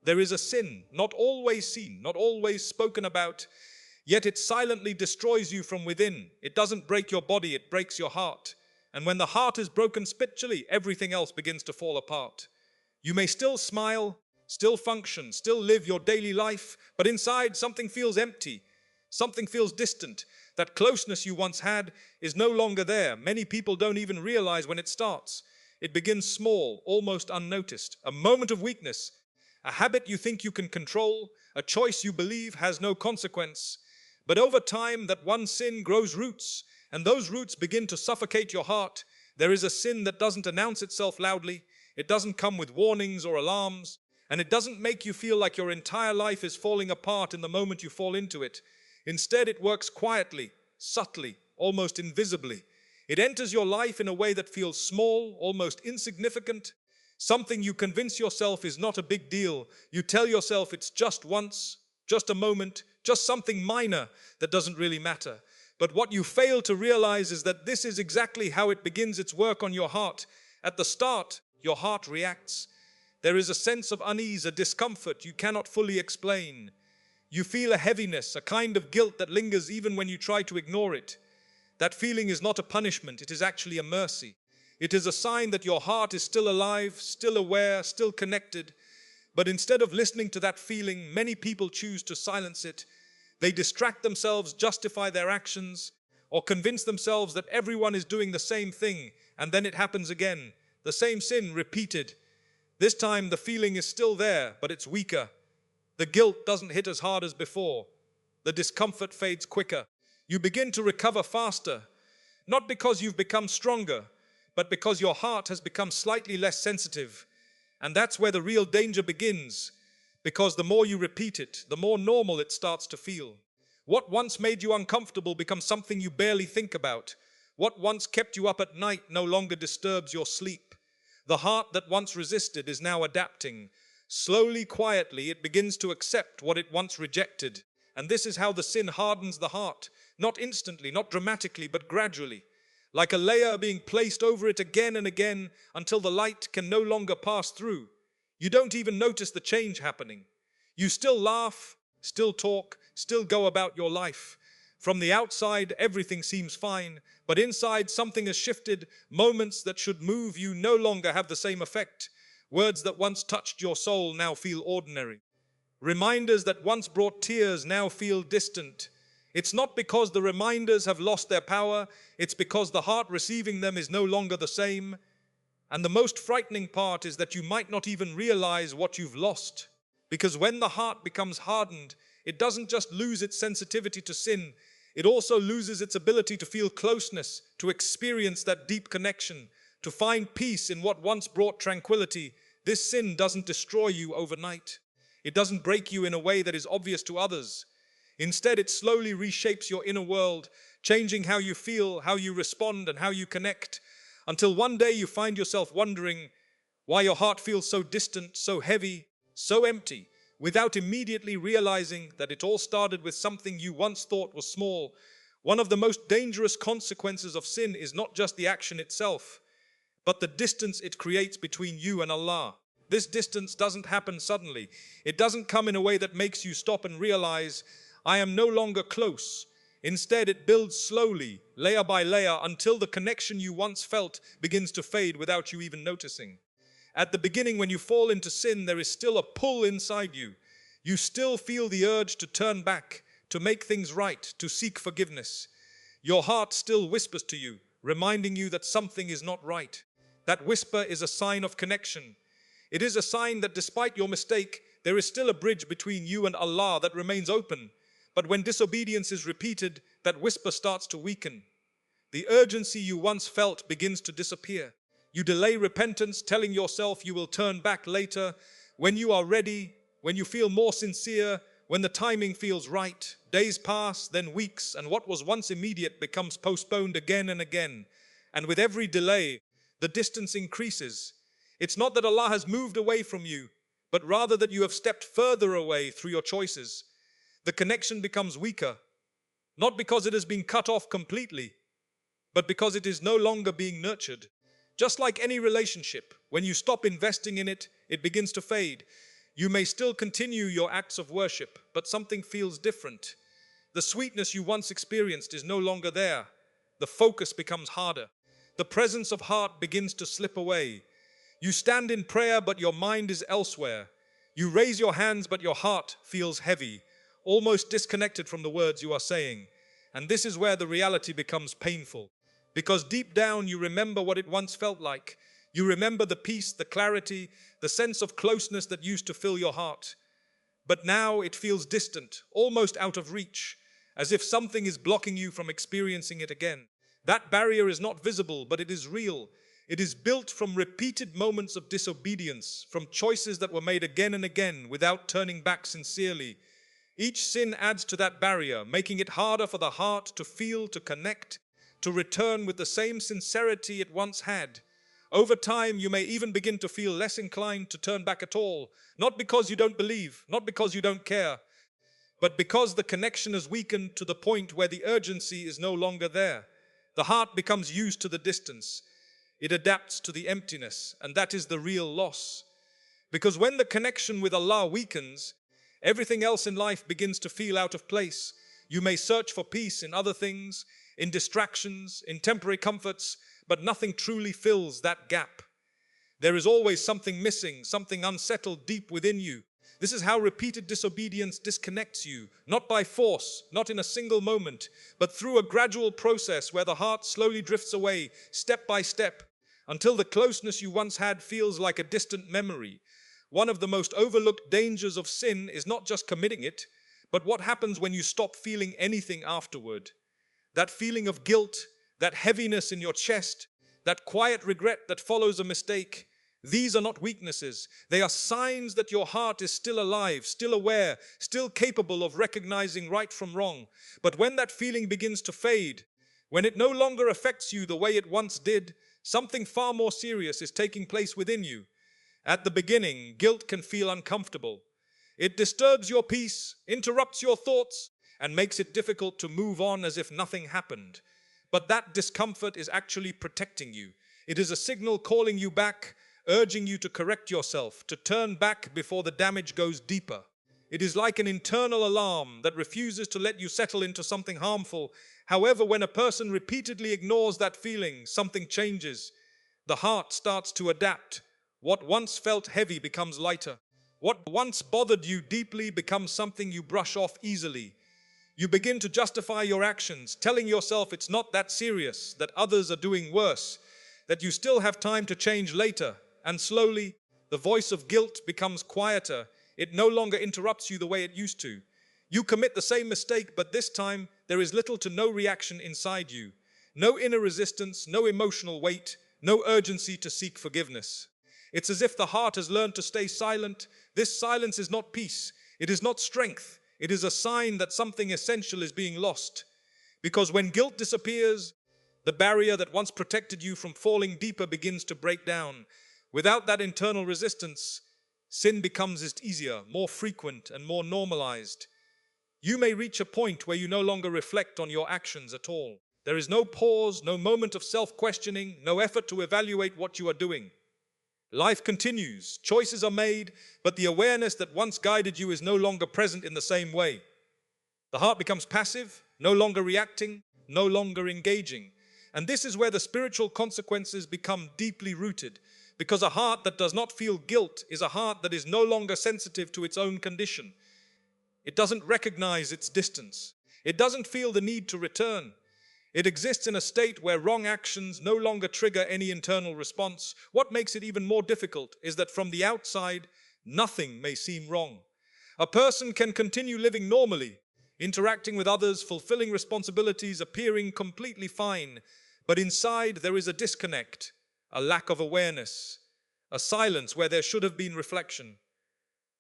There is a sin, not always seen, not always spoken about, yet it silently destroys you from within. It doesn't break your body, it breaks your heart. And when the heart is broken spiritually, everything else begins to fall apart. You may still smile, still function, still live your daily life, but inside something feels empty, something feels distant. That closeness you once had is no longer there. Many people don't even realize when it starts. It begins small, almost unnoticed. A moment of weakness, a habit you think you can control, a choice you believe has no consequence. But over time, that one sin grows roots, and those roots begin to suffocate your heart. There is a sin that doesn't announce itself loudly. It doesn't come with warnings or alarms, and it doesn't make you feel like your entire life is falling apart in the moment you fall into it. Instead, it works quietly, subtly, almost invisibly. It enters your life in a way that feels small, almost insignificant. Something you convince yourself is not a big deal. You tell yourself it's just once, just a moment, just something minor that doesn't really matter. But what you fail to realize is that this is exactly how it begins its work on your heart. At the start, your heart reacts. There is a sense of unease, a discomfort you cannot fully explain. You feel a heaviness, a kind of guilt that lingers even when you try to ignore it. That feeling is not a punishment, it is actually a mercy. It is a sign that your heart is still alive, still aware, still connected. But instead of listening to that feeling, many people choose to silence it. They distract themselves, justify their actions, or convince themselves that everyone is doing the same thing, and then it happens again. The same sin repeated. This time the feeling is still there, but it's weaker. The guilt doesn't hit as hard as before. The discomfort fades quicker. You begin to recover faster, not because you've become stronger, but because your heart has become slightly less sensitive. And that's where the real danger begins, because the more you repeat it, the more normal it starts to feel. What once made you uncomfortable becomes something you barely think about. What once kept you up at night no longer disturbs your sleep. The heart that once resisted is now adapting. Slowly, quietly, it begins to accept what it once rejected. And this is how the sin hardens the heart. Not instantly, not dramatically, but gradually. Like a layer being placed over it again and again until the light can no longer pass through. You don't even notice the change happening. You still laugh, still talk, still go about your life. From the outside, everything seems fine, but inside something has shifted. Moments that should move you no longer have the same effect. Words that once touched your soul now feel ordinary. Reminders that once brought tears now feel distant. It's not because the reminders have lost their power, it's because the heart receiving them is no longer the same. And the most frightening part is that you might not even realize what you've lost. Because when the heart becomes hardened, it doesn't just lose its sensitivity to sin, it also loses its ability to feel closeness, to experience that deep connection, to find peace in what once brought tranquility. This sin doesn't destroy you overnight. It doesn't break you in a way that is obvious to others. Instead, it slowly reshapes your inner world, changing how you feel, how you respond, and how you connect, until one day you find yourself wondering why your heart feels so distant, so heavy, so empty, without immediately realizing that it all started with something you once thought was small. One of the most dangerous consequences of sin is not just the action itself, but the distance it creates between you and Allah. This distance doesn't happen suddenly. It doesn't come in a way that makes you stop and realize, I am no longer close. Instead, it builds slowly, layer by layer, until the connection you once felt begins to fade without you even noticing. At the beginning, when you fall into sin, there is still a pull inside you. You still feel the urge to turn back, to make things right, to seek forgiveness. Your heart still whispers to you, reminding you that something is not right. That whisper is a sign of connection. It is a sign that despite your mistake, there is still a bridge between you and Allah that remains open. But when disobedience is repeated, that whisper starts to weaken. The urgency you once felt begins to disappear. You delay repentance, telling yourself you will turn back later, when you are ready, when you feel more sincere, when the timing feels right. Days pass, then weeks, and what was once immediate becomes postponed again and again. And with every delay, the distance increases. It's not that Allah has moved away from you, but rather that you have stepped further away through your choices. The connection becomes weaker, not because it has been cut off completely, but because it is no longer being nurtured. Just like any relationship, when you stop investing in it, it begins to fade. You may still continue your acts of worship, but something feels different. The sweetness you once experienced is no longer there. The focus becomes harder. The presence of heart begins to slip away. You stand in prayer, but your mind is elsewhere. You raise your hands, but your heart feels heavy, almost disconnected from the words you are saying. And this is where the reality becomes painful. Because deep down you remember what it once felt like. You remember the peace, the clarity, the sense of closeness that used to fill your heart. But now it feels distant, almost out of reach, as if something is blocking you from experiencing it again. That barrier is not visible, but it is real. It is built from repeated moments of disobedience, from choices that were made again and again without turning back sincerely. Each sin adds to that barrier, making it harder for the heart to feel, to connect, to return with the same sincerity it once had. Over time, you may even begin to feel less inclined to turn back at all, not because you don't believe, not because you don't care, but because the connection has weakened to the point where the urgency is no longer there. The heart becomes used to the distance. It adapts to the emptiness, and that is the real loss. Because when the connection with Allah weakens, everything else in life begins to feel out of place. You may search for peace in other things, in distractions, in temporary comforts, but nothing truly fills that gap. There is always something missing, something unsettled deep within you. This is how repeated disobedience disconnects you, not by force, not in a single moment, but through a gradual process where the heart slowly drifts away, step by step, until the closeness you once had feels like a distant memory. One of the most overlooked dangers of sin is not just committing it, but what happens when you stop feeling anything afterward. That feeling of guilt, that heaviness in your chest, that quiet regret that follows a mistake. These are not weaknesses. They are signs that your heart is still alive, still aware, still capable of recognizing right from wrong. But when that feeling begins to fade, when it no longer affects you the way it once did, something far more serious is taking place within you. At the beginning, guilt can feel uncomfortable. It disturbs your peace, interrupts your thoughts, and makes it difficult to move on as if nothing happened. But that discomfort is actually protecting you. It is a signal calling you back, urging you to correct yourself, to turn back before the damage goes deeper. It is like an internal alarm that refuses to let you settle into something harmful. However, when a person repeatedly ignores that feeling, something changes. The heart starts to adapt. What once felt heavy becomes lighter. What once bothered you deeply becomes something you brush off easily. You begin to justify your actions, telling yourself it's not that serious, that others are doing worse, that you still have time to change later. And slowly, the voice of guilt becomes quieter. It no longer interrupts you the way it used to. You commit the same mistake, but this time there is little to no reaction inside you. No inner resistance, no emotional weight, no urgency to seek forgiveness. It's as if the heart has learned to stay silent. This silence is not peace. It is not strength. It is a sign that something essential is being lost. Because when guilt disappears, the barrier that once protected you from falling deeper begins to break down. Without that internal resistance, sin becomes easier, more frequent, and more normalized. You may reach a point where you no longer reflect on your actions at all. There is no pause, no moment of self-questioning, no effort to evaluate what you are doing. Life continues, choices are made, but the awareness that once guided you is no longer present in the same way. The heart becomes passive, no longer reacting, no longer engaging. And this is where the spiritual consequences become deeply rooted. Because a heart that does not feel guilt is a heart that is no longer sensitive to its own condition. It doesn't recognize its distance. It doesn't feel the need to return. It exists in a state where wrong actions no longer trigger any internal response. What makes it even more difficult is that from the outside, nothing may seem wrong. A person can continue living normally, interacting with others, fulfilling responsibilities, appearing completely fine. But inside there is a disconnect, a lack of awareness, a silence where there should have been reflection.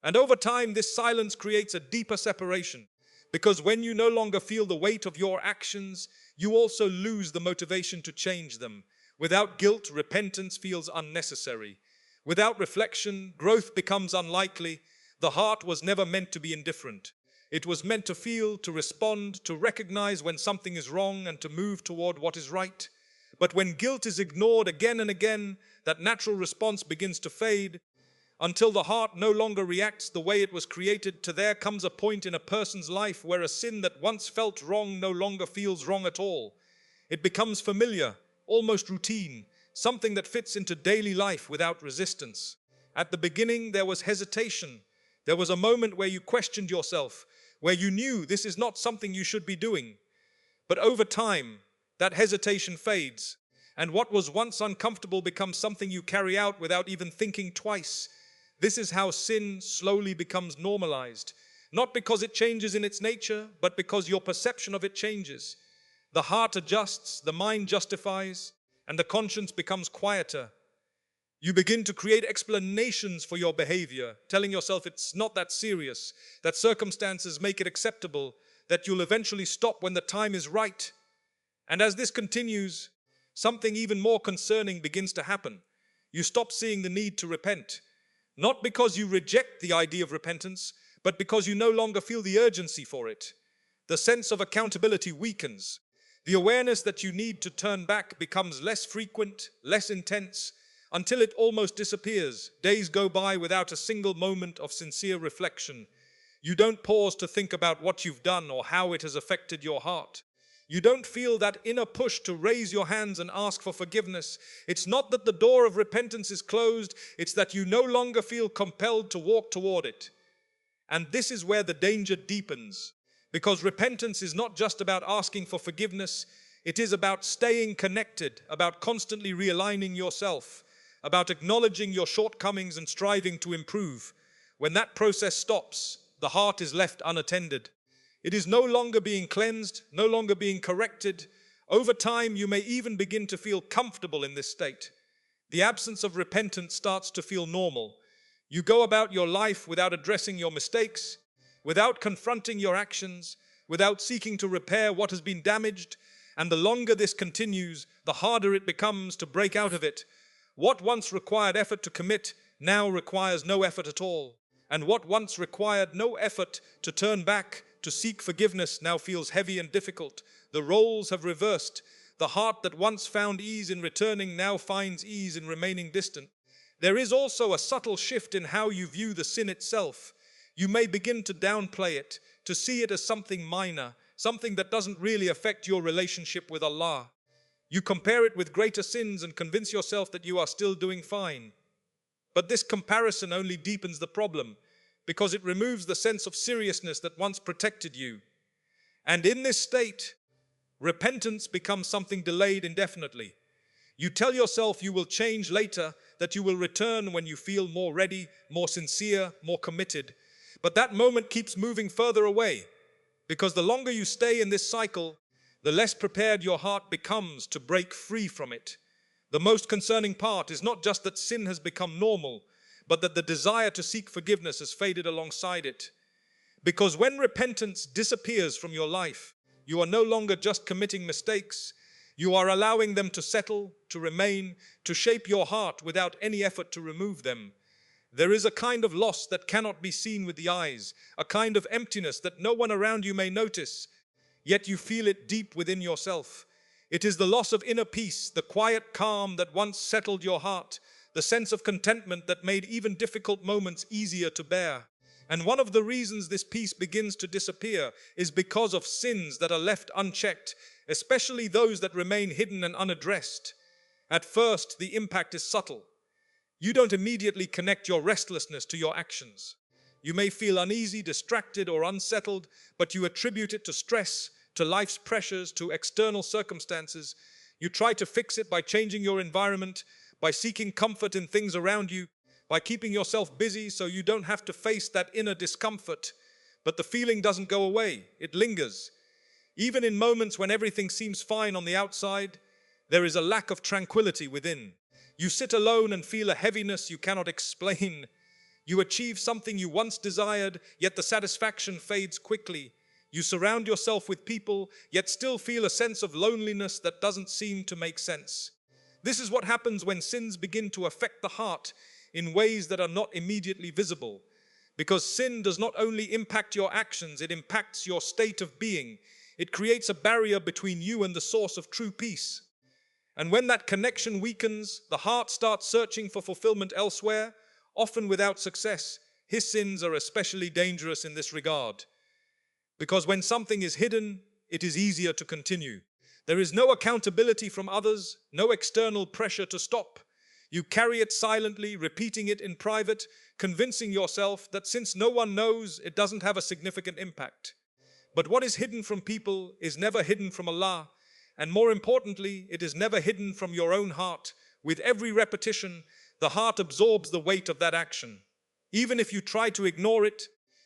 And over time, this silence creates a deeper separation. Because when you no longer feel the weight of your actions, you also lose the motivation to change them. Without guilt, repentance feels unnecessary. Without reflection, growth becomes unlikely. The heart was never meant to be indifferent. It was meant to feel, to respond, to recognize when something is wrong and to move toward what is right. But when guilt is ignored again and again, that natural response begins to fade. until the heart no longer reacts the way it was created, to there comes a point in a person's life where a sin that once felt wrong no longer feels wrong at all. It becomes familiar, almost routine, something that fits into daily life without resistance. At the beginning, there was hesitation. There was a moment where you questioned yourself, where you knew this is not something you should be doing. But over time, that hesitation fades, and what was once uncomfortable becomes something you carry out without even thinking twice. This is how sin slowly becomes normalized, not because it changes in its nature, but because your perception of it changes. The heart adjusts, the mind justifies, and the conscience becomes quieter. You begin to create explanations for your behavior, telling yourself it's not that serious, that circumstances make it acceptable, that you'll eventually stop when the time is right. And as this continues, something even more concerning begins to happen. You stop seeing the need to repent, not because you reject the idea of repentance, but because you no longer feel the urgency for it. The sense of accountability weakens. The awareness that you need to turn back becomes less frequent, less intense, until it almost disappears. Days go by without a single moment of sincere reflection. You don't pause to think about what you've done or how it has affected your heart. You don't feel that inner push to raise your hands and ask for forgiveness. It's not that the door of repentance is closed, it's that you no longer feel compelled to walk toward it. And this is where the danger deepens, because repentance is not just about asking for forgiveness, it is about staying connected, about constantly realigning yourself, about acknowledging your shortcomings and striving to improve. When that process stops, the heart is left unattended. It is no longer being cleansed, no longer being corrected. Over time, you may even begin to feel comfortable in this state. The absence of repentance starts to feel normal. You go about your life without addressing your mistakes, without confronting your actions, without seeking to repair what has been damaged. And the longer this continues, the harder it becomes to break out of it. What once required effort to commit now requires no effort at all. And what once required no effort to turn back, to seek forgiveness, now feels heavy and difficult. The roles have reversed. The heart that once found ease in returning now finds ease in remaining distant. There is also a subtle shift in how you view the sin itself. You may begin to downplay it, to see it as something minor, something that doesn't really affect your relationship with Allah. You compare it with greater sins and convince yourself that you are still doing fine. But this comparison only deepens the problem, because it removes the sense of seriousness that once protected you. And in this state, repentance becomes something delayed indefinitely. You tell yourself you will change later, that you will return when you feel more ready, more sincere, more committed. But that moment keeps moving further away, because the longer you stay in this cycle, the less prepared your heart becomes to break free from it. The most concerning part is not just that sin has become normal, but that the desire to seek forgiveness has faded alongside it. Because when repentance disappears from your life, you are no longer just committing mistakes, you are allowing them to settle, to remain, to shape your heart without any effort to remove them. There is a kind of loss that cannot be seen with the eyes, a kind of emptiness that no one around you may notice, yet you feel it deep within yourself. It is the loss of inner peace, the quiet calm that once settled your heart, the sense of contentment that made even difficult moments easier to bear. And one of the reasons this peace begins to disappear is because of sins that are left unchecked, especially those that remain hidden and unaddressed. At first, the impact is subtle. You don't immediately connect your restlessness to your actions. You may feel uneasy, distracted, or unsettled, but you attribute it to stress, to life's pressures, to external circumstances. You try to fix it by changing your environment, by seeking comfort in things around you, by keeping yourself busy so you don't have to face that inner discomfort. But the feeling doesn't go away, it lingers. Even in moments when everything seems fine on the outside, there is a lack of tranquility within. You sit alone and feel a heaviness you cannot explain. You achieve something you once desired, yet the satisfaction fades quickly. You surround yourself with people, yet still feel a sense of loneliness that doesn't seem to make sense. This is what happens when sins begin to affect the heart in ways that are not immediately visible. Because sin does not only impact your actions, it impacts your state of being. It creates a barrier between you and the source of true peace. And when that connection weakens, the heart starts searching for fulfillment elsewhere, often without success. His sins are especially dangerous in this regard, because when something is hidden, it is easier to continue. There is no accountability from others, no external pressure to stop. You carry it silently, repeating it in private, convincing yourself that since no one knows, it doesn't have a significant impact. But what is hidden from people is never hidden from Allah, and more importantly, it is never hidden from your own heart. With every repetition, the heart absorbs the weight of that action. Even if you try to ignore it,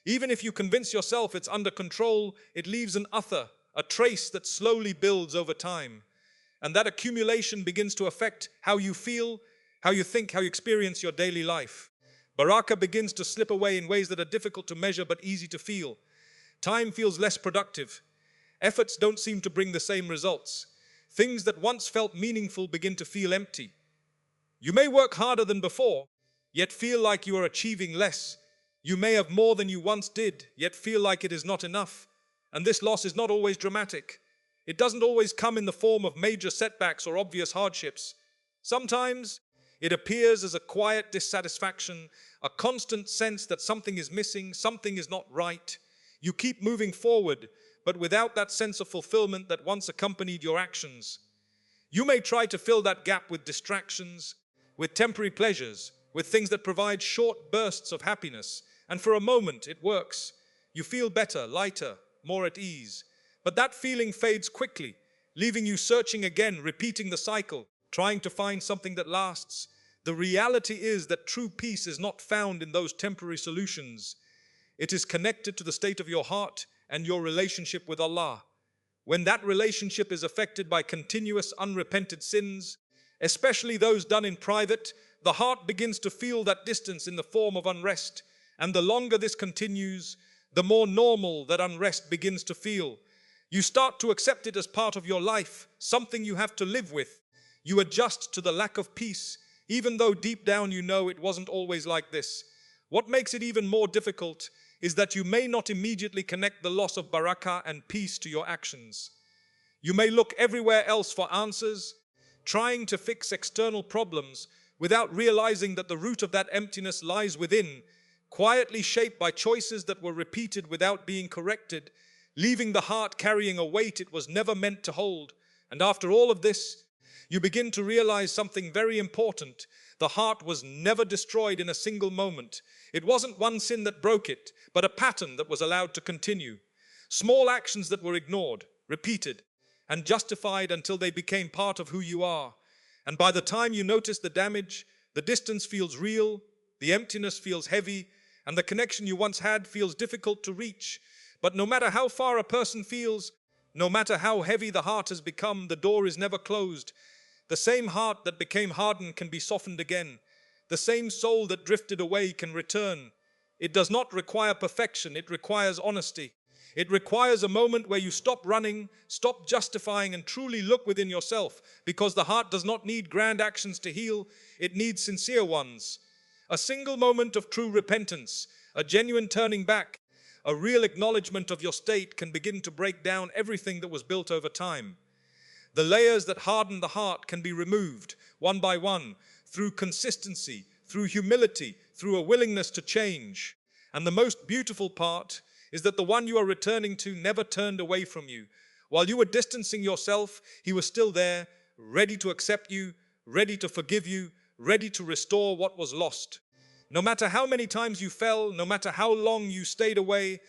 even if you convince yourself it's under control, it leaves an athar, a trace that slowly builds over time. And that accumulation begins to affect how you feel, how you think, how you experience your daily life. Barakah begins to slip away in ways that are difficult to measure but easy to feel. Time feels less productive. Efforts don't seem to bring the same results. Things that once felt meaningful begin to feel empty. You may work harder than before, yet feel like you are achieving less. You may have more than you once did, yet feel like it is not enough. And this loss is not always dramatic. It doesn't always come in the form of major setbacks or obvious hardships. Sometimes it appears as a quiet dissatisfaction, a constant sense that something is missing, something is not right. You keep moving forward, but without that sense of fulfillment that once accompanied your actions. You may try to fill that gap with distractions, with temporary pleasures, with things that provide short bursts of happiness, and for a moment it works. You feel better, lighter, more at ease. But that feeling fades quickly, leaving you searching again, repeating the cycle, trying to find something that lasts. The reality is that true peace is not found in those temporary solutions. It is connected to the state of your heart and your relationship with Allah. When that relationship is affected by continuous unrepented sins, especially those done in private, the heart begins to feel that distance in the form of unrest. And the longer this continues, the more normal that unrest begins to feel. You start to accept it as part of your life, something you have to live with. You adjust to the lack of peace, even though deep down you know it wasn't always like this. What makes it even more difficult is that you may not immediately connect the loss of barakah and peace to your actions. You may look everywhere else for answers, trying to fix external problems without realizing that the root of that emptiness lies within, quietly shaped by choices that were repeated without being corrected, leaving the heart carrying a weight it was never meant to hold. And after all of this, you begin to realize something very important. The heart was never destroyed in a single moment. It wasn't one sin that broke it, but a pattern that was allowed to continue. Small actions that were ignored, repeated, and justified until they became part of who you are. And by the time you notice the damage, the distance feels real, the emptiness feels heavy, and the connection you once had feels difficult to reach. But no matter how far a person feels, no matter how heavy the heart has become, the door is never closed. The same heart that became hardened can be softened again. The same soul that drifted away can return. It does not require perfection, it requires honesty. It requires a moment where you stop running, stop justifying, and truly look within yourself, because the heart does not need grand actions to heal, it needs sincere ones. A single moment of true repentance, a genuine turning back, a real acknowledgement of your state can begin to break down everything that was built over time. The layers that harden the heart can be removed, one by one, through consistency, through humility, through a willingness to change. And the most beautiful part is that the one you are returning to never turned away from you. While you were distancing yourself, he was still there, ready to accept you, ready to forgive you, ready to restore what was lost. No matter how many times you fell, no matter how long you stayed away,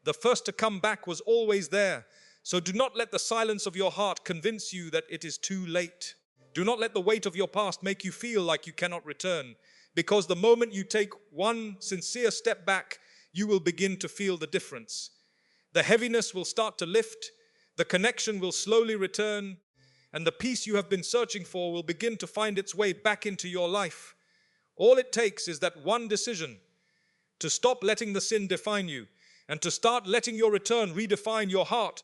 the first to come back was always there. So do not let the silence of your heart convince you that it is too late. Do not let the weight of your past make you feel like you cannot return, because the moment you take one sincere step back, you will begin to feel the difference. The heaviness will start to lift, the connection will slowly return, and the peace you have been searching for will begin to find its way back into your life. All it takes is that one decision, to stop letting the sin define you, and to start letting your return redefine your heart.